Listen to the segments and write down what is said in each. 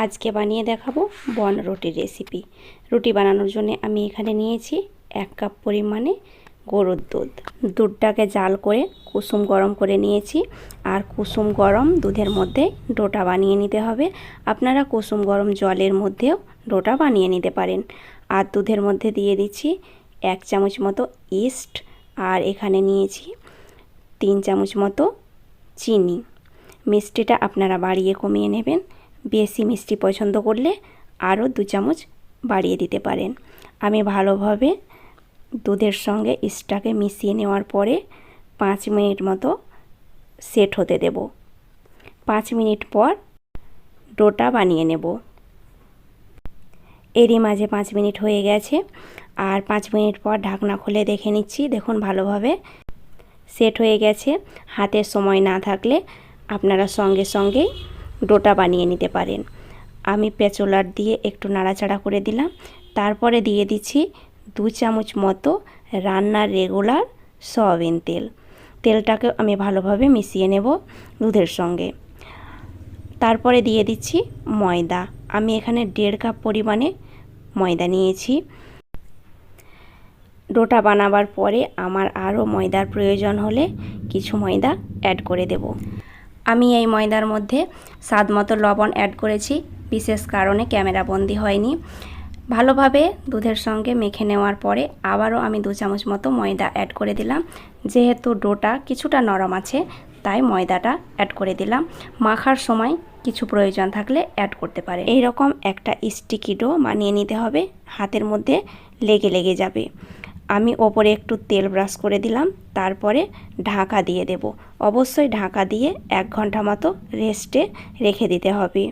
আজকে বানিয়ে দেখাবো বন রুটির রেসিপি। রুটি বানানোর জন্য আমি এখানে নিয়েছি 1 কাপ পরিমাণে গরুর দুধ। দুধটাকে জাল করে কুসুম গরম করে নিয়েছি। আর কুসুম গরম দুধের মধ্যে ডোটা বানিয়ে নিতে হবে। আপনারা কুসুম গরম জলের মধ্যেও ডোটা বানিয়ে নিতে পারেন। আর দুধের মধ্যে দিয়ে দিচ্ছি 1 চামচ মতো ইস্ট, আর এখানে নিয়েছি 3 চামচ মতো চিনি। মিষ্টিটা আপনারা বাড়িয়ে কমিয়ে নেবেন। বেশি মিষ্টি পছন্দ করলে আরও 2 চামচ বাড়িয়ে দিতে পারেন। আমি ভালোভাবে দুধের সঙ্গে ইস্টটাকে মিশিয়ে নেওয়ার পরে 5 মিনিট মতো সেট হতে দেব। 5 মিনিট পর ডোটা বানিয়ে নেব। এরই মাঝে 5 মিনিট হয়ে গেছে, আর 5 মিনিট পর ঢাকনা খুলে দেখে নিচ্ছি। দেখুন ভালোভাবে সেট হয়ে গেছে। হাতের সময় না থাকলে আপনারা সঙ্গে সঙ্গেই ডোটা বানিয়ে নিতে পারেন। আমি পেঁচোলার দিয়ে একটু নাড়াচাড়া করে দিলাম। তারপরে দিয়ে দিচ্ছি 2 চামচ মতো রান্নার রেগুলার সয়াবিন তেল। তেলটাকে আমি ভালোভাবে মিশিয়ে নেব দুধের সঙ্গে। তারপরে দিয়ে দিচ্ছি ময়দা। আমি এখানে 1.5 কাপ পরিমাণে ময়দা নিয়েছি। ডোটা বানাবার পরে আমার আরও ময়দার প্রয়োজন হলে কিছু ময়দা অ্যাড করে দেব। আমি এই ময়দার মধ্যে স্বাদ মতো লবণ অ্যাড করেছি, বিশেষ কারণে ক্যামেরা বন্দি হয়নি। ভালোভাবে দুধের সঙ্গে মেখে নেওয়ার পরে আবারও আমি 2 চামচ মতো ময়দা অ্যাড করে দিলাম। যেহেতু ডোটা কিছুটা নরম আছে তাই ময়দাটা অ্যাড করে দিলাম। মাখার সময় কিছু প্রয়োজন থাকলে অ্যাড করতে পারে। এই রকম একটা স্টিকি ডো বানিয়ে নিতে হবে, হাতের মধ্যে লেগে যাবে। আমি ওপরে একটু তেল ব্রাশ করে দিলাম, তারপরে ঢাকা দিয়ে দেব। অবশ্যই ঢাকা দিয়ে 1 ঘন্টা মতো রেস্টে রেখে দিতে হবে।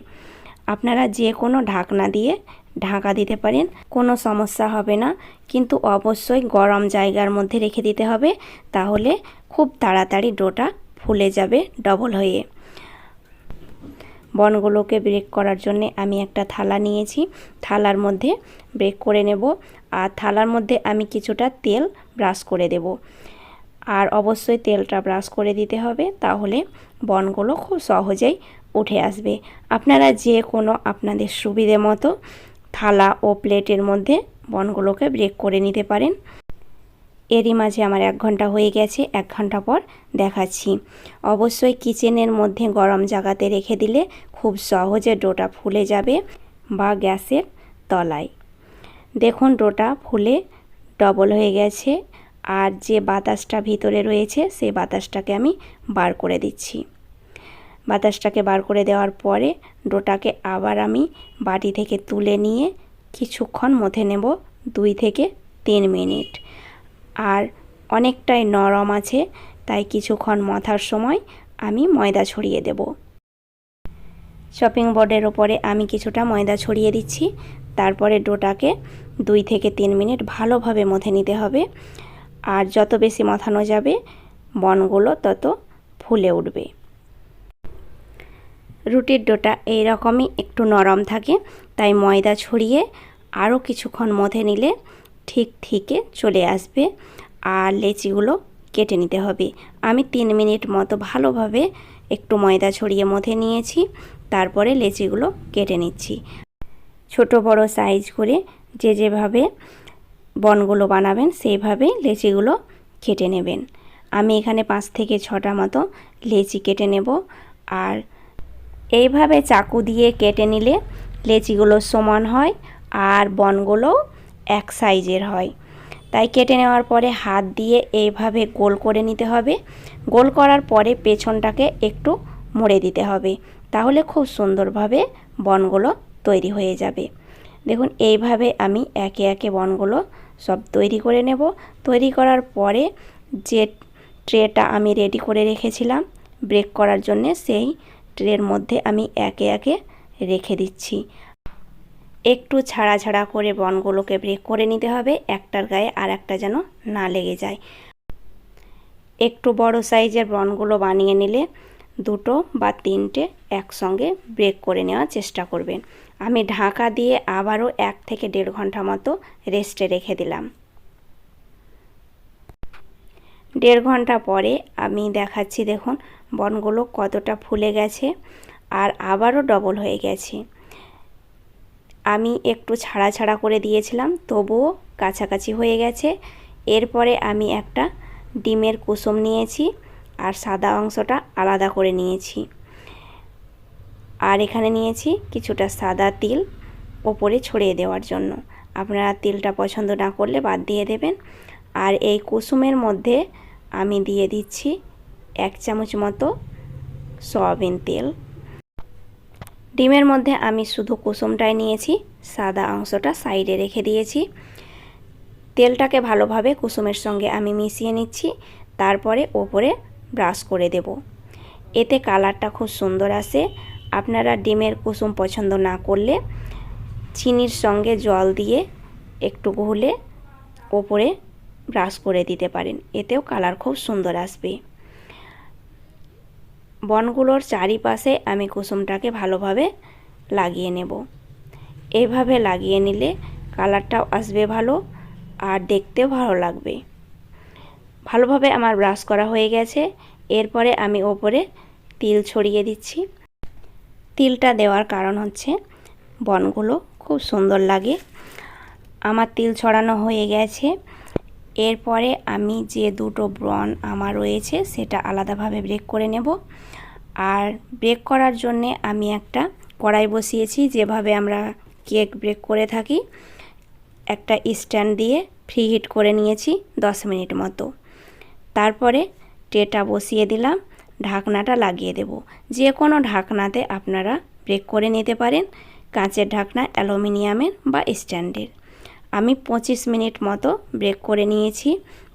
আপনারা যে কোনো ঢাকনা দিয়ে ঢাকা দিতে পারেন, কোনো সমস্যা হবে না, কিন্তু অবশ্যই গরম জায়গার মধ্যে রেখে দিতে হবে, তাহলে খুব তাড়াতাড়ি ডোটা ফুলে যাবে ডবল হয়ে। বনগুলোকে ব্রেক করার জন্য আমি একটা থালা নিয়েছি। থালার মধ্যে ব্রেক করে নেব, আর থালার মধ্যে আমি কিছুটা তেল ব্রাশ করে দেব। আর অবশ্যই তেলটা ব্রাশ করে দিতে হবে, তাহলে বনগুলো খুব সহজেই উঠে আসবে। আপনারা যে কোনো আপনাদের সুবিধে মতো থালা ও প্লেটের মধ্যে বনগুলোকে ব্রেক করে নিতে পারেন। এরই মাঝে আমার 1 ঘন্টা হয়ে গেছে। 1 ঘন্টা পর দেখাচ্ছি। অবশ্যই কিচেনের মধ্যে গরম জায়গাতে রেখে দিলে খুব সহজে ডোটা ফুলে যাবে, বা গ্যাসের তলায়। দেখুন ডোটা ফুলে ডবল হয়ে গেছে, আর যে বাতাসটা ভিতরে রয়েছে সেই বাতাসটাকে আমি বার করে দিচ্ছি। বাতাসটাকে বার করে দেওয়ার পরে ডোটাকে আবার আমি বাটি থেকে তুলে নিয়ে কিছুক্ষণ মথে নেব, 2 থেকে 3 মিনিট। আর অনেকটাই নরম আছে, তাই কিছুক্ষণ মথার সময় আমি ময়দা ছড়িয়ে দেব। চপিং বোর্ডের ওপরে আমি কিছুটা ময়দা ছড়িয়ে দিচ্ছি। তারপরে ডোটাকে 2 থেকে 3 মিনিট ভালোভাবে মথে নিতে হবে। আর যত বেশি মথানো যাবে বনগুলো তত ফুলে উঠবে। রুটির ডোটা এই রকমই একটু নরম থাকে, তাই ময়দা ছড়িয়ে আরও কিছুক্ষণ মথে নিলে ঠিকঠিকে চলে আসবে। আর লেচিগুলো কেটে নিতে হবে। আমি 3 মিনিট মতো ভালোভাবে একটু ময়দা ছড়িয়ে মথে নিয়েছি। তারপরে লেচিগুলো কেটে নিচ্ছি। ছোট বড় সাইজ করে যেভাবে বনগুলো বানাবেন সেইভাবেই লেচিগুলো কেটে নেবেন। আমি এখানে 5 থেকে 6টা মতো লেচি কেটে নেব। আর এইভাবে চাকু দিয়ে কেটে নিলে লেচিগুলো সমান হয়, আর বনগুলোও এক সাইজের হয়। তাই কেটে নেওয়ার পরে হাত দিয়ে এইভাবে গোল করে নিতে হবে। গোল করার পরে পেছনটাকে একটু মুড়ে দিতে হবে, তাহলে খুব সুন্দরভাবে বনগুলো তৈরি হয়ে যাবে। দেখুন এইভাবে আমি একে একে বনগুলো সব তৈরি করে নেব। তৈরি করার পরে যে ট্রেটা আমি রেডি করে রেখেছিলাম ব্রেক করার জন্য, সেই ট্রের মধ্যে আমি একে একে রেখে দিচ্ছি। একটু ছাড়া ছাড়া করে বনগুলোকে ব্রেক করে নিতে হবে, একটার গায়ে আর একটা যেন না লেগে যায়। একটু বড় সাইজের বনগুলো বানিয়ে নিলে 2টো বা 3টে একসঙ্গে ব্রেক করে নেওয়ার চেষ্টা করবেন। আমি ঢাকা দিয়ে আবারও 1 থেকে 1.5 ঘন্টা মতো রেস্টে রেখে দিলাম। 1.5 ঘন্টা পরে আমি দেখাচ্ছি। দেখুন বনগুলো কতটা ফুলে গেছে, আর আবারও ডবল হয়ে গেছে। আমি একটু ছাড়া ছাড়া করে দিয়েছিলাম, তবুও কাছাকাছি হয়ে গেছে। এরপরে আমি একটা ডিমের কুসুম নিয়েছি আর সাদা অংশটা আলাদা করে নিয়েছি। আর এখানে নিয়েছি কিছুটা সাদা তিল ওপরে ছড়িয়ে দেওয়ার জন্য। আপনারা তিলটা পছন্দ না করলে বাদ দিয়ে দেবেন। আর এই কুসুমের মধ্যে আমি দিয়ে দিচ্ছি 1 চামচ মতো সয়াবিন তেল। ডিমের মধ্যে আমি শুধু কুসুমটাই নিয়েছি, সাদা অংশটা সাইডে রেখে দিয়েছি। তেলটাকে ভালোভাবে কুসুমের সঙ্গে আমি মিশিয়ে নিচ্ছি, তারপরে ওপরে ব্রাশ করে দেব। এতে কালারটা খুব সুন্দর আসে। আপনারা ডিমের কুসুম পছন্দ না করলে চিনির সঙ্গে জল দিয়ে একটু গুলে ওপরে ব্রাশ করে দিতে পারেন, এতেও কালার খুব সুন্দর আসবে। বনগুলোর চারিপাশে আমি কুসুমটাকে ভালোভাবে লাগিয়ে নেব। এইভাবে লাগিয়ে নিলে কালারটাও আসবে ভালো আর দেখতেও ভালো লাগবে। ভালোভাবে আমার ব্রাশ করা হয়ে গেছে। এরপরে আমি ওপরে তিল ছড়িয়ে দিচ্ছি। তিলটা দেওয়ার কারণ হচ্ছে বনগুলো খুব সুন্দর লাগে। আমার তিল ছড়ানো হয়ে গেছে। এরপরে আমি যে দুটো বন আমার রয়েছে সেটা আলাদাভাবে ব্রেক করে নেব। আর ব্রেক করার জন্যে আমি একটা কড়াই বসিয়েছি, যেভাবে আমরা কেক ব্রেক করে থাকি। একটা স্ট্যান্ড দিয়ে ফ্রি হিট করে নিয়েছি 10 মিনিট মতো। তারপরে ট্রেটা বসিয়ে দিলাম, ঢাকনাটা লাগিয়ে দেব। যে কোনো ঢাকনাতে আপনারা ব্রেক করে নিতে পারেন, কাঁচের ঢাকনা, অ্যালুমিনিয়ামের বা স্ট্যান্ডের। আমি 25 মিনিট মতো ব্রেক করে নিয়েছি।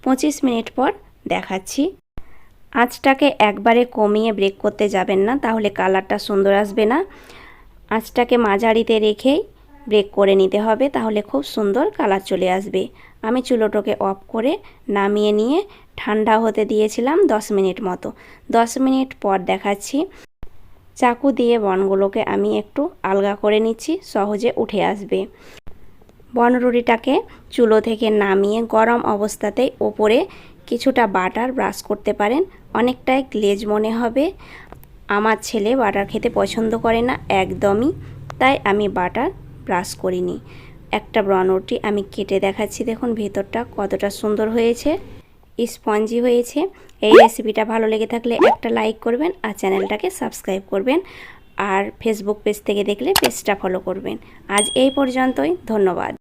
25 মিনিট পর দেখাচ্ছি। আঁচটাকে একবারে কমিয়ে ব্রেক করতে যাবেন না, তাহলে কালারটা সুন্দর আসবে না। আঁচটাকে মাঝারিতে রেখেই ব্রেক করে নিতে হবে, তাহলে খুব সুন্দর কালার চলে আসবে। আমি চুলোটাকে অফ করে নামিয়ে নিয়ে ঠান্ডা হতে দিয়েছিলাম 10 মিনিট মতো। 10 মিনিট পর দেখাচ্ছি। চাকু দিয়ে বনগুলোকে আমি একটু আলগা করে নিচ্ছি, সহজে উঠে আসবে। বনরুটিটাকে চুলো থেকে নামিয়ে গরম অবস্থাতেই ওপরে কিছুটা বাটার ব্রাশ করতে পারেন, অনেকটাই গ্লেজ মনে হবে। আমার ছেলে বাটার খেতে পছন্দ করে না একদমই, তাই আমি বাটার ব্রাশ করিনি। একটা বনরুটি আমি কেটে দেখাচ্ছি, দেখুন ভেতরটা কতটা সুন্দর হয়েছে, স্পঞ্জি হয়েছে। এই রেসিপিটা ভালো লেগে থাকলে একটা লাইক করবেন আর চ্যানেলটাকে সাবস্ক্রাইব করবেন। আর ফেসবুক পেজ থেকে দেখলে পেজটা ফলো করবেন। আজ এই পর্যন্তই, ধন্যবাদ।